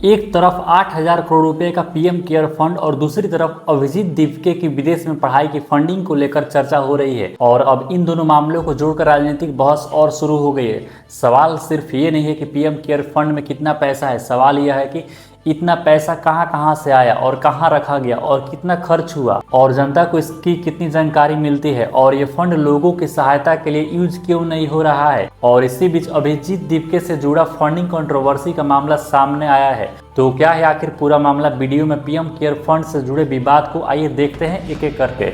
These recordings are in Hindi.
एक तरफ 8,000 करोड़ रुपए का पीएम केयर फंड और दूसरी तरफ अभिजीत दीपके की विदेश में पढ़ाई की फंडिंग को लेकर चर्चा हो रही है। और अब इन दोनों मामलों को जोड़कर राजनीतिक बहस और शुरू हो गई है। सवाल सिर्फ ये नहीं है कि पीएम केयर फंड में कितना पैसा है, सवाल यह है कि इतना पैसा कहां से आया और कहां रखा गया और कितना खर्च हुआ और जनता को इसकी कितनी जानकारी मिलती है और ये फंड लोगों की सहायता के लिए यूज क्यों नहीं हो रहा है। और इसी बीच अभिजीत दीपके से जुड़ा फंडिंग कंट्रोवर्सी का मामला सामने आया है। तो क्या है आखिर पूरा मामला, वीडियो में पीएम केयर फंड से जुड़े विवाद को आइए देखते हैं एक एक करके।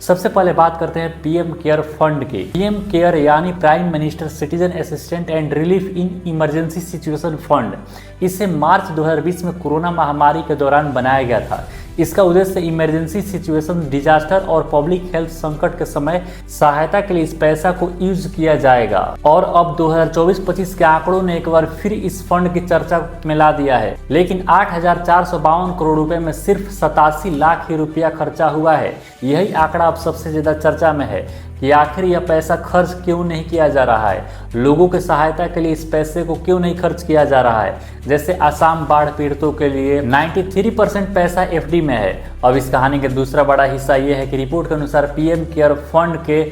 सबसे पहले बात करते हैं पीएम केयर फंड की। पीएम केयर यानी prime minister citizen assistant and relief in emergency situation fund, इसे मार्च 2020 में कोरोना महामारी के दौरान बनाया गया था। इसका उद्देश्य इमरजेंसी सिचुएशन, डिजास्टर और पब्लिक हेल्थ संकट के समय सहायता के लिए इस पैसा को यूज किया जाएगा। और अब 2024-25 के आंकड़ों ने एक बार फिर इस फंड की चर्चा में ला दिया है। लेकिन 8,452 करोड़ रुपए में सिर्फ 87 लाख ही रुपया खर्चा हुआ है। यही आंकड़ा अब सबसे ज्यादा चर्चा में है कि आखिर यह पैसा खर्च क्यों नहीं किया जा रहा है। लोगों की सहायता के लिए इस पैसे को क्यों नहीं खर्च किया जा रहा है। जैसे असम बाढ़ पीड़ितों के लिए 93% पैसा एफडी में है। अब इस कहानी का दूसरा बड़ा हिस्सा यह है कि रिपोर्ट के अनुसार पीएम केयर फंड के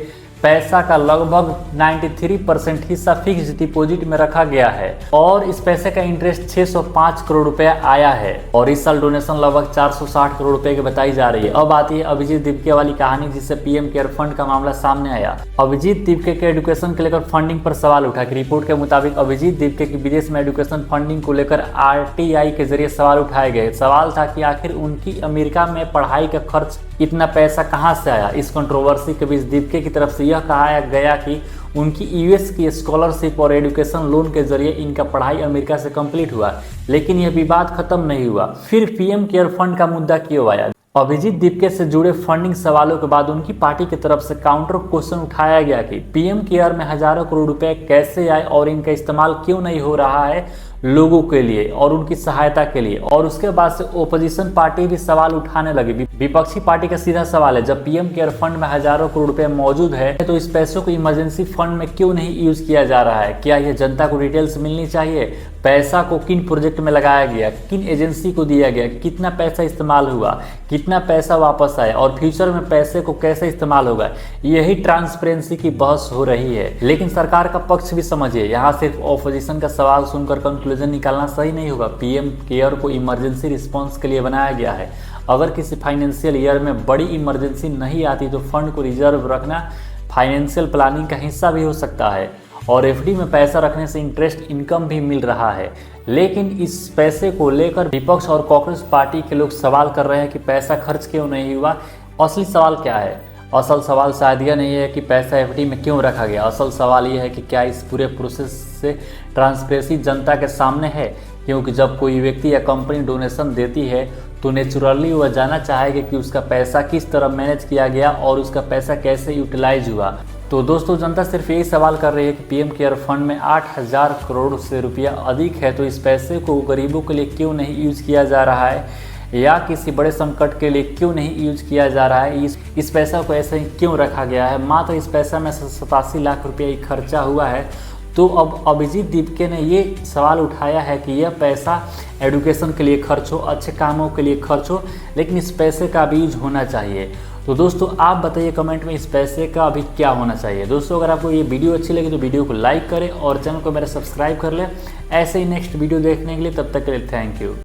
पैसा का लगभग 93% हिस्सा फिक्स डिपॉजिट में रखा गया है और इस पैसे का इंटरेस्ट 605 करोड़ रुपए आया है। और इस साल डोनेशन लगभग 460 करोड़ रुपए की बताई जा रही है। अब आती है अभिजीत दीपके वाली कहानी, जिससे पीएम केयर फंड का मामला सामने आया। अभिजीत दीपके के एजुकेशन को लेकर फंडिंग पर सवाल उठा कि रिपोर्ट के मुताबिक अभिजीत दीपके की विदेश में एजुकेशन फंडिंग को लेकर आरटीआई के जरिए सवाल उठाए गए। सवाल था कि आखिर उनकी अमेरिका में पढ़ाई का खर्च इतना पैसा कहां से आया। इस कंट्रोवर्सी के बीच दीपके की तरफ से यह कहा गया कि उनकी यूएस की स्कॉलरशिप और एजुकेशन लोन के जरिए इनका पढ़ाई अमेरिका से कंप्लीट हुआ। लेकिन यह विवाद खत्म नहीं हुआ। फिर पीएम केयर फंड का मुद्दा क्यों आया। अभिजीत दीपके से जुड़े फंडिंग सवालों के बाद उनकी पार्टी की तरफ से काउंटर क्वेश्चन उठाया गया कि पीएम केयर में हजारों करोड़ रुपए कैसे आए और इनका इस्तेमाल क्यों नहीं हो रहा है लोगों के लिए और उनकी सहायता के लिए। और उसके बाद से ओपोजिशन पार्टी भी सवाल उठाने लगी। विपक्षी पार्टी का सीधा सवाल है, जब पीएम केयर फंड में हजारों करोड़ रुपए मौजूद है तो इस पैसों को इमरजेंसी फंड में क्यों नहीं यूज किया जा रहा है। क्या यह जनता को डिटेल्स मिलनी चाहिए। पैसा को किन प्रोजेक्ट में लगाया गया, किन एजेंसी को दिया गया, कितना पैसा इस्तेमाल हुआ, कितना पैसा वापस आया और फ्यूचर में पैसे को कैसे इस्तेमाल होगा। यही ट्रांसपेरेंसी की बहस हो रही है। लेकिन सरकार का पक्ष भी समझिए, यहाँ सिर्फ ऑपोजिशन का सवाल सुनकर कंक्लूजन निकालना सही नहीं होगा। पीएम केयर को इमरजेंसी रिस्पांस के लिए बनाया गया है। अगर किसी फाइनेंशियल ईयर में बड़ी इमरजेंसी नहीं आती तो फंड को रिजर्व रखना फाइनेंशियल प्लानिंग का हिस्सा भी हो सकता है। और एफडी में पैसा रखने से इंटरेस्ट इनकम भी मिल रहा है। लेकिन इस पैसे को लेकर विपक्ष और कांग्रेस पार्टी के लोग सवाल कर रहे हैं कि पैसा खर्च क्यों नहीं हुआ। असली सवाल क्या है। असल सवाल शायद यह नहीं है कि पैसा एफडी में क्यों रखा गया। असल सवाल यह है कि क्या इस पूरे प्रोसेस से ट्रांसपेरेंसी जनता के सामने है। क्योंकि जब कोई व्यक्ति या कंपनी डोनेशन देती है तो नेचुरली वह जानना चाहेगा कि उसका पैसा किस तरह मैनेज किया गया और उसका पैसा कैसे यूटिलाइज हुआ। तो दोस्तों, जनता सिर्फ यही सवाल कर रही है कि पीएम केयर फंड में 8,000 करोड़ से रुपया अधिक है तो इस पैसे को गरीबों के लिए क्यों नहीं यूज किया जा रहा है या किसी बड़े संकट के लिए क्यों नहीं यूज किया जा रहा है। इस पैसा को ऐसे ही क्यों रखा गया है। मात्र इस पैसा में 87 लाख रुपया ही खर्चा हुआ है। तो अब अभिजीत दीपके ने ये सवाल उठाया है कि यह पैसा एजुकेशन के लिए खर्च हो, अच्छे कामों के लिए खर्च हो, लेकिन इस पैसे का भी यूज होना चाहिए। तो दोस्तों, आप बताइए कमेंट में इस पैसे का अभी क्या होना चाहिए। दोस्तों, अगर आपको ये वीडियो अच्छी लगी तो वीडियो को लाइक करें और चैनल को मेरा सब्सक्राइब कर लें ऐसे ही नेक्स्ट वीडियो देखने के लिए। तब तक के लिए थैंक यू।